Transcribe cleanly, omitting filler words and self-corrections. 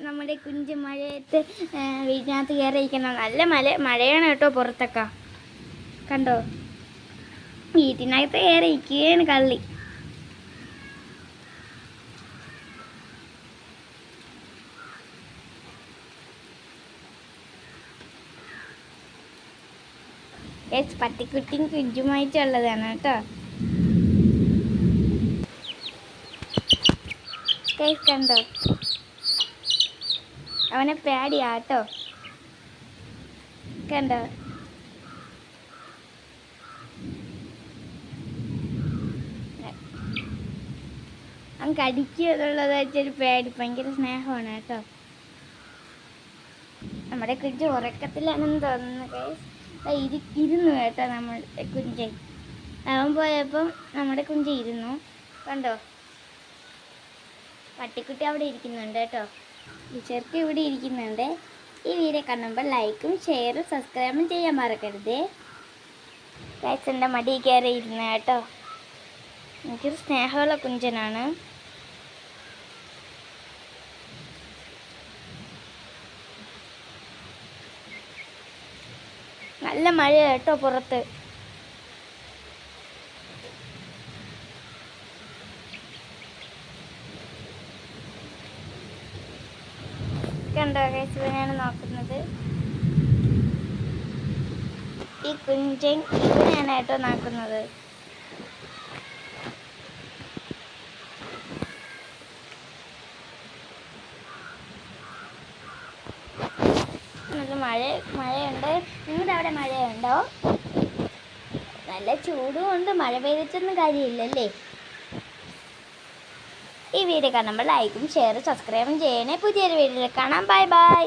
നമ്മുടെ കുഞ്ച് മഴയത്ത് വീട്ടിനകത്ത് കയറിയിരിക്കണം. നല്ല മഴയാണ് കേട്ടോ പുറത്തൊക്കെ. കണ്ടോ, വീട്ടിനകത്ത് കയറിയിരിക്കുകയാണ് കള്ളി. പട്ടിക്കുട്ടിയും കുഞ്ചുമായിട്ടുള്ളതാണ് കേട്ടോ. കണ്ടോ, അവനെ പേടിയാട്ടോ. കണ്ടോ, അവൻ കടിക്കുക എന്നുള്ളത് വെച്ചൊരു പേടി, ഭയങ്കര സ്നേഹമാണ് കേട്ടോ. നമ്മുടെ കുഞ്ച് ഉറക്കത്തിലാണെന്ന് തോന്നുന്നു ഗൈസ്. ഇരുന്നു കേട്ടോ നമ്മുടെ കുഞ്ചൻ. അവൻ പോയപ്പം നമ്മുടെ കുഞ്ച് ഇരുന്നു. കണ്ടോ, പട്ടിക്കുട്ടി അവിടെ ഇരിക്കുന്നുണ്ട് കേട്ടോ. ഈ ചെറുക്ക് ഇവിടെ ഇരിക്കുന്നുണ്ട്. ഈ വീഡിയോ കാണുമ്പോൾ ലൈക്കും ഷെയറും സബ്സ്ക്രൈബും ചെയ്യാൻ മറക്കരുത്. ഗൈസിൻ്റെ മടി കയറി ഇരുന്നു കേട്ടോ. എനിക്കൊരു സ്നേഹമുള്ള കുഞ്ചനാണ്. നല്ല മഴ കേട്ടോ പുറത്ത്. കണ്ടോ ഗൈസ്, ഇവനാണ് നോക്കുന്നത്. ഈ കുഞ്ചൻ ഇവനാണ് കേട്ടോ നോക്കുന്നത്. നല്ല മഴയുണ്ട്. നിങ്ങളുടെ അവിടെ മഴയുണ്ടോ? നല്ല ചൂടും ഉണ്ട്. മഴ പെയ്തിട്ടൊന്നും കാര്യമില്ലല്ലേ. ഈ വീഡിയോ കാണുമ്പോൾ ലൈക്കും ഷെയറും സബ്സ്ക്രൈബും ചെയ്യണേ. പുതിയൊരു വീഡിയോയിൽ കാണാം. Bye bye.